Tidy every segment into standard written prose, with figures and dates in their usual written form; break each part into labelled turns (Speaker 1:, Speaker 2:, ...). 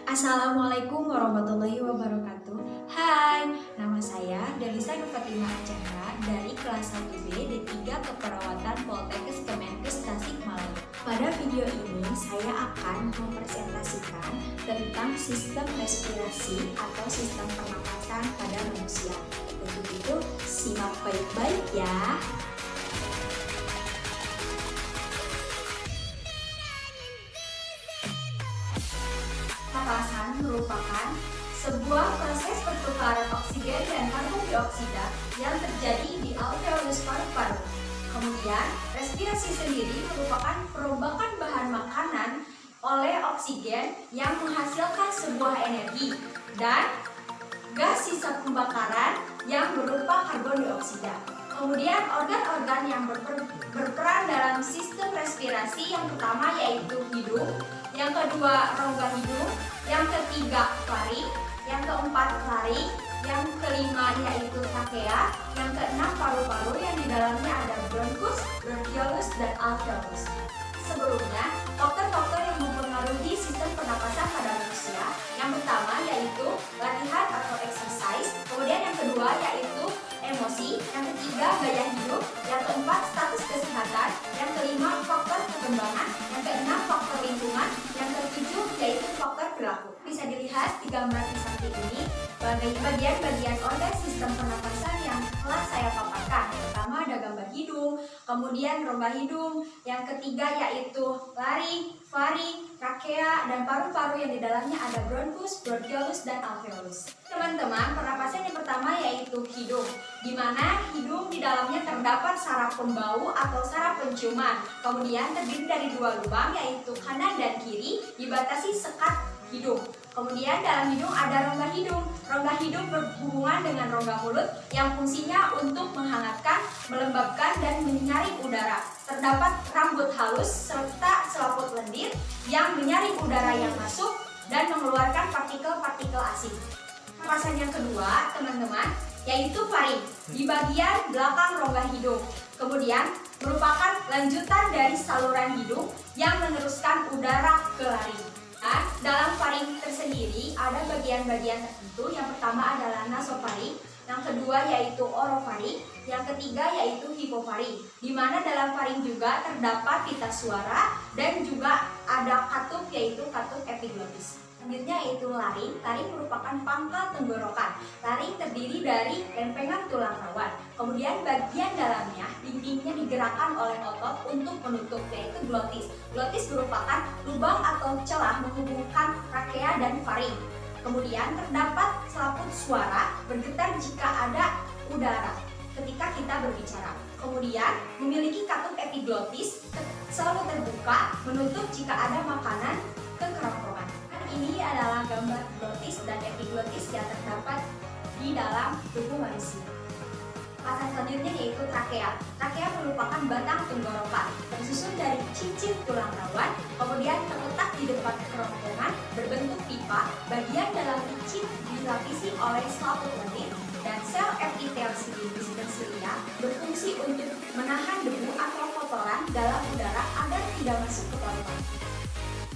Speaker 1: Assalamualaikum warahmatullahi wabarakatuh. Hai, nama saya Delisa Nufatimah Chandra dari kelas 1B D3 Keperawatan Poltekkes Kemenkes Tasikmalaya. Pada video ini saya akan mempresentasikan tentang sistem respirasi atau sistem pernapasan pada manusia. Untuk itu, simak baik-baik ya. Pernapasan merupakan sebuah proses pertukaran oksigen dan karbon dioksida yang terjadi di alveolus paru-paru. Kemudian, respirasi sendiri merupakan perombakan bahan makanan oleh oksigen yang menghasilkan sebuah energi dan gas sisa pembakaran yang berupa karbon dioksida. Kemudian organ-organ yang berperan dalam sistem respirasi yang pertama yaitu hidung, yang kedua rongga hidung, yang ketiga faring, yang keempat laring, yang kelima yaitu trachea, yang keenam paru-paru yang di dalamnya ada bronchus, bronchiolus, dan alveolus. Sebelumnya, faktor-faktor yang mempengaruhi sistem pernapasan pada manusia yang pertama yaitu latihan atau exercise, kemudian yang kedua yaitu emosi, yang ketiga gaya hidup, yang keempat status kesehatan, yang kelima faktor perkembangan, yang keenam faktor lingkungan, yang ketujuh yaitu faktor perilaku. Bisa dilihat di gambar di samping ini bagian-bagian organ sistem pernapasan yang telah saya paparkan. Pertama ada gambar hidung, kemudian rongga hidung, yang ketiga yaitu laring, faring, trachea, dan paru-paru yang di dalamnya ada bronchus, bronchiolus, dan alveolus. Teman-teman, pernapasan yang pertama yaitu hidung, di mana hidung di dalamnya terdapat saraf pembau atau saraf penciuman. Kemudian terdiri dari dua lubang yaitu kanan dan kiri, dibatasi sekat hidung. Kemudian dalam hidung ada rongga hidung. Rongga hidung berhubungan dengan rongga mulut yang fungsinya untuk menghangatkan, melembabkan, dan menyaring udara. Terdapat rambut halus serta selaput lendir yang menyaring udara yang masuk dan mengeluarkan partikel-partikel asing. Pernapasan yang kedua, teman-teman, yaitu faring di bagian belakang rongga hidung. Kemudian merupakan lanjutan dari saluran hidung yang meneruskan udara ke laring. Nah, dalam faring tersendiri ada bagian-bagian tertentu. Yang pertama adalah nasofaring, yang kedua yaitu orofaring, yang ketiga yaitu hipofaring. Di mana dalam faring juga terdapat pita suara dan juga ada katup yaitu katup epiglottis. Selanjutnya yaitu laring. Laring merupakan pangkal tenggorokan. Laring terdiri dari lempengan tulang rawan. Kemudian bagian dalamnya, dindingnya digerakkan oleh otot untuk menutup, yaitu glotis. Glotis merupakan lubang atau celah menghubungkan trachea dan faring. Kemudian terdapat selaput suara bergetar jika ada udara ketika kita berbicara. Kemudian memiliki katup epiglottis selalu terbuka menutup jika ada makanan ke kerongkongan. Ini adalah gambar glotis dan epiglottis yang terdapat di dalam tubuh manusia. Pernapasan selanjutnya yaitu trachea. Trachea merupakan batang tenggorokan, tersusun dari cincin tulang rawan, kemudian terletak di depan kerongkongan, berbentuk pipa. Bagian dalam cincin dilapisi oleh selaput lendir, dan sel epitel cilia berfungsi untuk menahan debu atau kotoran dalam udara agar tidak masuk ke paru-paru.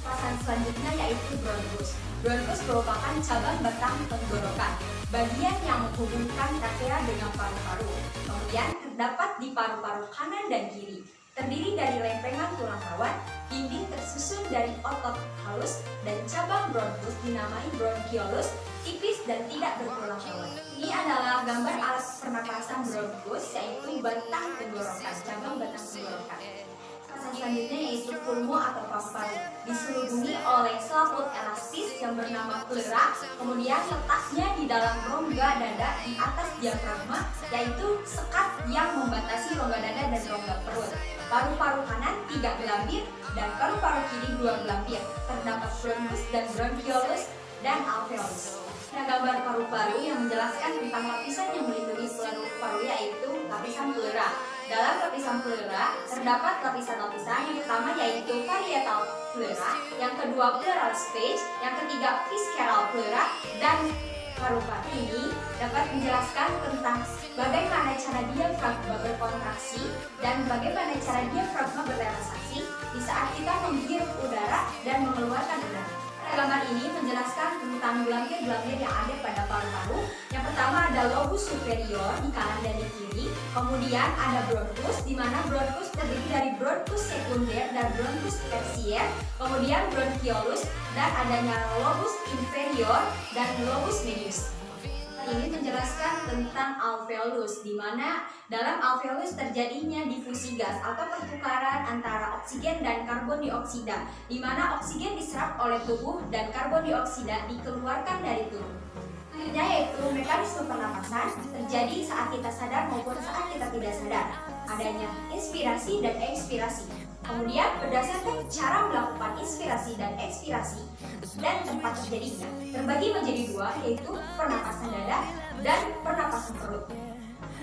Speaker 1: Pernapasan selanjutnya yaitu bronchus. Bronchus merupakan cabang batang tenggorokan, bagian yang menghubungkan trachea dengan paru-paru. Kemudian terdapat di paru-paru kanan dan kiri. Terdiri dari lempengan tulang rawan, dinding tersusun dari otot halus, dan cabang bronchus dinamai bronchiolus, tipis dan tidak bertulang rawan. Ini adalah gambar alat pernapasan bronchus, yaitu batang tenggorokan, cabang batang tenggorokan. Selanjutnya yaitu pulmo atau paru-paru, diselubungi oleh selaput elastis yang bernama pleura, kemudian letaknya di dalam rongga dada di atas diafragma, yaitu sekat yang membatasi rongga dada dan rongga perut. Paru-paru kanan 3 gelambir dan paru-paru kiri 2 gelambir. Terdapat bronchus dan bronchiolus dan alveolus. Nah, gambar paru-paru yang menjelaskan tentang lapisan yang melindungi paru-paru yaitu lapisan pleura. Dalam lapisan pleura terdapat lapisan-lapisan. Yang pertama yaitu parietal pleura, yang kedua pleural space, yang ketiga visceral pleura, dan paru-paru ini dapat menjelaskan tentang bagaimana cara diafragma berkontraksi dan bagaimana cara diafragma berrelaksasi di saat kita menghirup udara dan mengeluarkan udara. Pada Gambar ini menjelaskan tentang gelambir-gelambir yang ada pada paru-paru. Yang pertama ada lobus superior di kanan dan di kiri. Kemudian ada bronkus, di mana bronkus terdiri dari bronkus sekunder dan bronkus tersier. Kemudian bronchiolus dan adanya lobus inferior dan lobus medius. Ini menjelaskan tentang alveolus, di mana dalam alveolus terjadinya difusi gas atau pertukaran antara oksigen dan karbon dioksida, di mana oksigen diserap oleh tubuh dan karbon dioksida dikeluarkan dari tubuh. Selanjutnya yaitu mekanisme pernapasan terjadi saat kita sadar maupun saat kita tidak sadar, adanya inspirasi dan ekspirasi. Kemudian berdasarkan cara melakukan inspirasi dan ekspirasi dan tempat terjadinya terbagi menjadi dua, yaitu pernapasan dada dan pernapasan perut.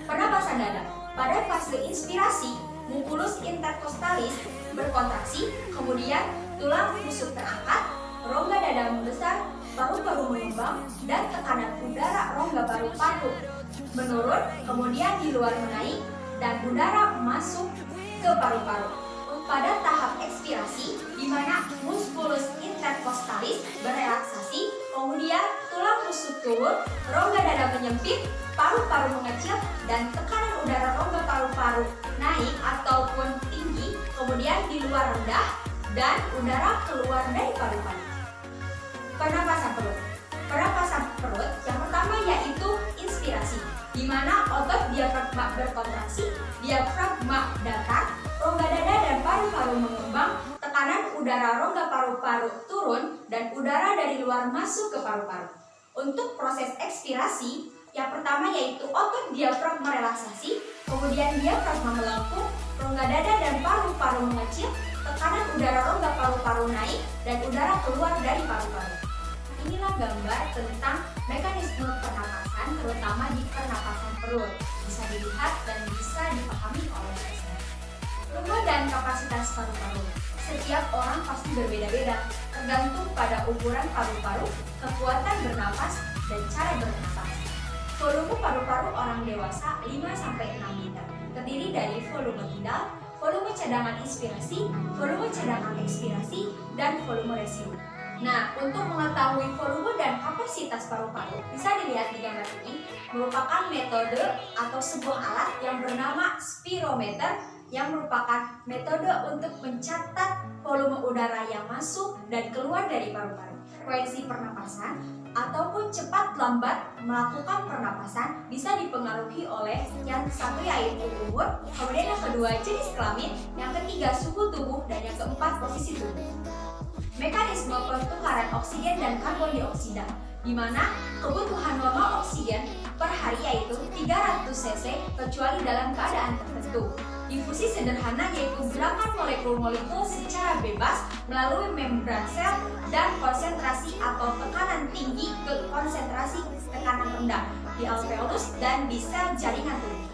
Speaker 1: Pernapasan dada pada fase inspirasi, musculus intercostalis berkontraksi, kemudian tulang rusuk terangkat, rongga dada membesar, paru-paru mengembang, dan tekanan udara rongga paru-paru menurun, kemudian di luar menaik dan udara masuk ke paru-paru. Pada tahap ekspirasi, di mana musculus intercostalis berelaksasi, kemudian tulang rusuk turun, rongga dada menyempit, paru-paru mengecil, dan tekanan udara rongga paru-paru naik ataupun tinggi, kemudian di luar rendah, dan udara keluar dari paru-paru. Pernapasan perut. Pernapasan perut yang pertama yaitu inspirasi, di mana otot diafragma berkontraksi, diafragma datar, rongga dada dan paru-paru mengembang, tekanan udara rongga paru-paru turun, dan udara dari luar masuk ke paru-paru. Untuk proses ekspirasi, yang pertama yaitu otot diafragma relaksasi, kemudian diafragma melengkung, rongga dada dan paru-paru mengecil, tekanan udara rongga paru-paru naik, dan udara keluar dari paru-paru. Inilah gambar tentang mekanisme pernapasan, terutama di pernapasan perut. Bisa dilihat dan bisa dipahami oleh kita. Volume dan kapasitas paru-paru. Setiap orang pasti berbeda-beda, tergantung pada ukuran paru-paru, kekuatan bernapas, dan cara bernapas. Volume paru-paru orang dewasa 5-6 liter, terdiri dari volume tidal, volume cadangan inspirasi, volume cadangan ekspirasi, dan volume residu. Nah, untuk mengetahui volume dan kapasitas paru-paru, bisa dilihat di gambar ini, merupakan metode atau sebuah alat yang bernama spirometer, yang merupakan metode untuk mencatat volume udara yang masuk dan keluar dari paru-paru. Frekuensi pernapasan ataupun cepat lambat melakukan pernapasan bisa dipengaruhi oleh yang satu yaitu umur, kemudian yang kedua jenis kelamin, yang ketiga suhu tubuh, dan yang keempat posisi tubuh. Mekanisme pertukaran oksigen dan karbon dioksida, di mana kebutuhan normal oksigen per hari yaitu 300 cc kecuali dalam keadaan tertentu. Difusi sederhana yaitu gerakan molekul-molekul secara bebas melalui membran sel dan konsentrasi atau tekanan tinggi ke konsentrasi tekanan rendah di alveolus dan di sel jaringan tubuh.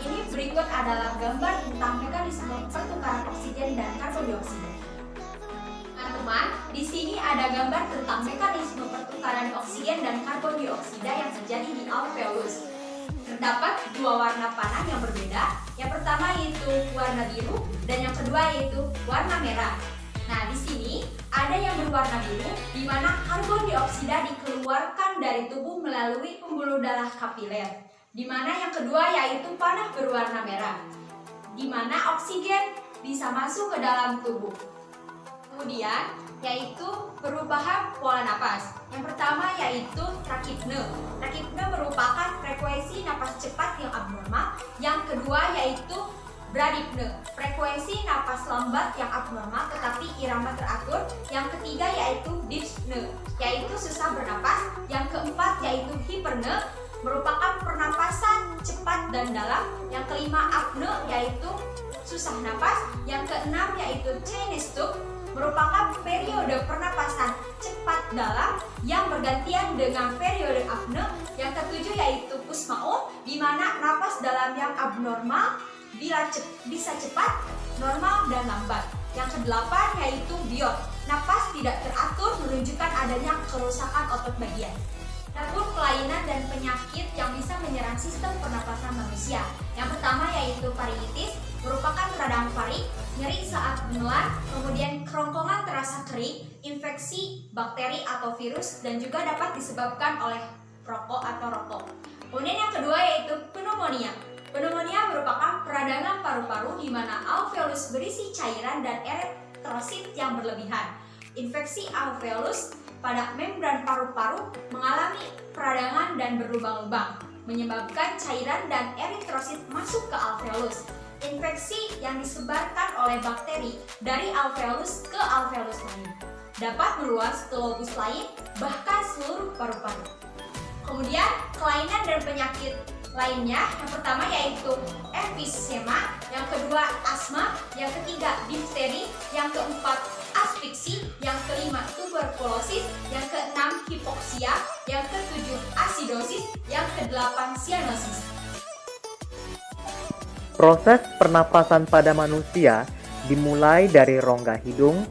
Speaker 1: Ini berikut adalah gambar tentang mekanisme pertukaran oksigen dan karbon dioksida. Teman-teman, di sini ada gambar tentang mekanisme pertukaran oksigen dan karbon dioksida yang terjadi di alveolus. Terdapat dua warna panah yang berbeda. Yang pertama yaitu warna biru dan yang kedua yaitu warna merah. Nah, di sini ada yang berwarna biru, di mana karbon dioksida dikeluarkan dari tubuh melalui pembuluh darah kapiler. Di mana yang kedua yaitu panah berwarna merah, di mana oksigen bisa masuk ke dalam tubuh. Kemudian yaitu perubahan pola napas. Yang pertama yaitu trakipne. Trakipne merupakan frekuensi napas cepat yang abnormal. Yang kedua yaitu bradipne, frekuensi napas lambat yang abnormal tetapi irama teratur. Yang ketiga yaitu dyspne, yaitu susah bernapas. Yang keempat yaitu hiperne, merupakan pernapasan cepat dan dalam. Yang kelima apne, yaitu susah napas. Yang keenam yaitu Chinese-tube, merupakan periode pernapasan cepat dalam yang bergantian dengan periode apne. Yang ketujuh yaitu Kussmaul, di mana napas dalam yang abnormal bisa cepat, normal, dan lambat. Yang kedelapan yaitu Biot, napas tidak teratur menunjukkan adanya kerusakan otot bagian. Adapun kelainan dan penyakit yang bisa menyerang sistem pernapasan manusia. Yang pertama yaitu faringitis, merupakan radang faring, nyeri saat menelan, kemudian kerongkongan terasa kering, infeksi bakteri atau virus, dan juga dapat disebabkan oleh rokok atau rokok. Kemudian yang kedua yaitu pneumonia. Pneumonia merupakan peradangan paru-paru di mana alveolus berisi cairan dan eritrosit yang berlebihan. Infeksi alveolus pada membran paru-paru mengalami peradangan dan berlubang-lubang, menyebabkan cairan dan eritrosit masuk ke alveolus. Infeksi yang disebarkan oleh bakteri dari alveolus ke alveolus lain dapat meluas ke lobus lain, bahkan seluruh paru-paru. Kemudian, kelainan dan penyakit lainnya, yang pertama yaitu emfisema, yang kedua asma, yang ketiga difteri, yang keempat asfiksi, yang kelima tuberkulosis, yang keenam hipoksia, yang ketujuh asidosis, yang kedelapan sianosis.
Speaker 2: Proses pernapasan pada manusia dimulai dari rongga hidung,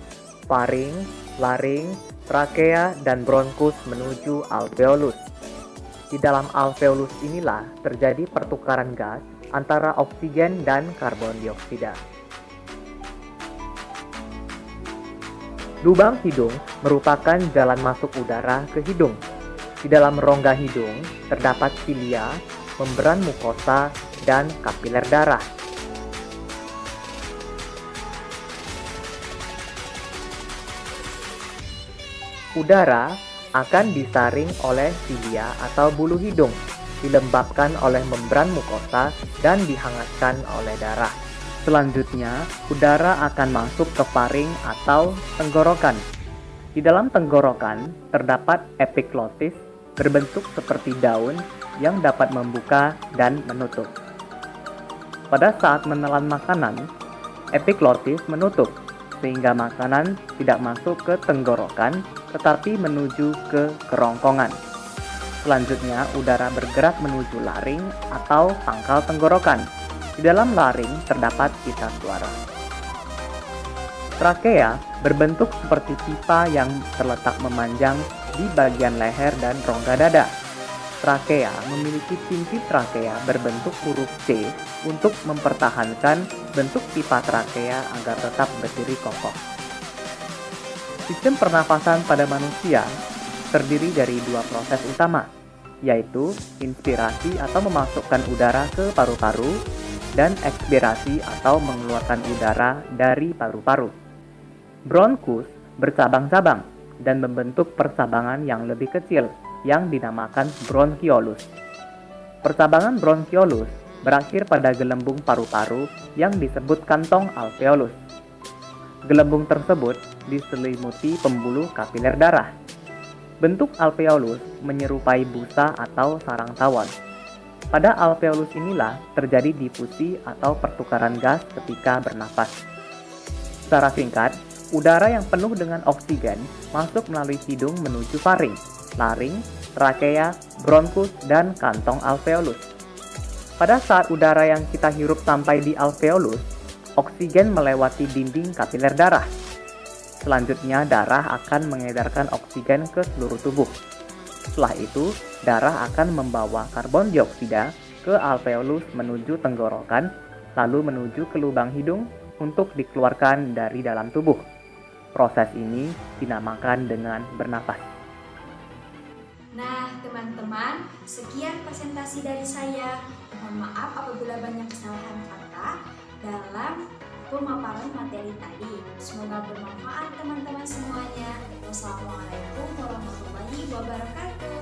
Speaker 2: faring, laring, trakea, dan bronkus menuju alveolus. Di dalam alveolus inilah terjadi pertukaran gas antara oksigen dan karbon dioksida. Lubang hidung merupakan jalan masuk udara ke hidung. Di dalam rongga hidung terdapat silia, membran mukosa, dan kapiler darah. Udara akan disaring oleh silia atau bulu hidung, dilembabkan oleh membran mukosa, dan dihangatkan oleh darah. Selanjutnya, udara akan masuk ke faring atau tenggorokan. Di dalam tenggorokan terdapat epiglotis berbentuk seperti daun yang dapat membuka dan menutup. Pada saat menelan makanan, epiglotis menutup sehingga makanan tidak masuk ke tenggorokan tetapi menuju ke kerongkongan. Selanjutnya, udara bergerak menuju laring atau pangkal tenggorokan. Di dalam laring terdapat pita suara. Trakea berbentuk seperti pipa yang terletak memanjang di bagian leher dan rongga dada. Trakea memiliki pintu trakea berbentuk huruf C untuk mempertahankan bentuk pipa trakea agar tetap berdiri kokoh. Sistem pernafasan pada manusia terdiri dari dua proses utama, yaitu inspirasi atau memasukkan udara ke paru-paru dan ekspirasi atau mengeluarkan udara dari paru-paru. Bronkus bercabang-cabang dan membentuk percabangan yang lebih kecil yang dinamakan bronkiolus. Percabangan bronkiolus berakhir pada gelembung paru-paru yang disebut kantong alveolus. Gelembung tersebut diselimuti pembuluh kapiler darah. Bentuk alveolus menyerupai busa atau sarang tawon. Pada alveolus inilah terjadi difusi atau pertukaran gas ketika bernapas. Secara singkat, udara yang penuh dengan oksigen masuk melalui hidung menuju faring, laring, trakea, bronkus, dan kantong alveolus. Pada saat udara yang kita hirup sampai di alveolus, oksigen melewati dinding kapiler darah. Selanjutnya, darah akan mengedarkan oksigen ke seluruh tubuh. Setelah itu, darah akan membawa karbon dioksida ke alveolus menuju tenggorokan, lalu menuju ke lubang hidung untuk dikeluarkan dari dalam tubuh. Proses ini dinamakan dengan bernapas.
Speaker 1: Nah, teman-teman, sekian presentasi dari saya. Mohon maaf apabila banyak kesalahan kata dalam pemaparan materi tadi. Semoga bermanfaat teman-teman semuanya. Wassalamualaikum warahmatullahi wabarakatuh.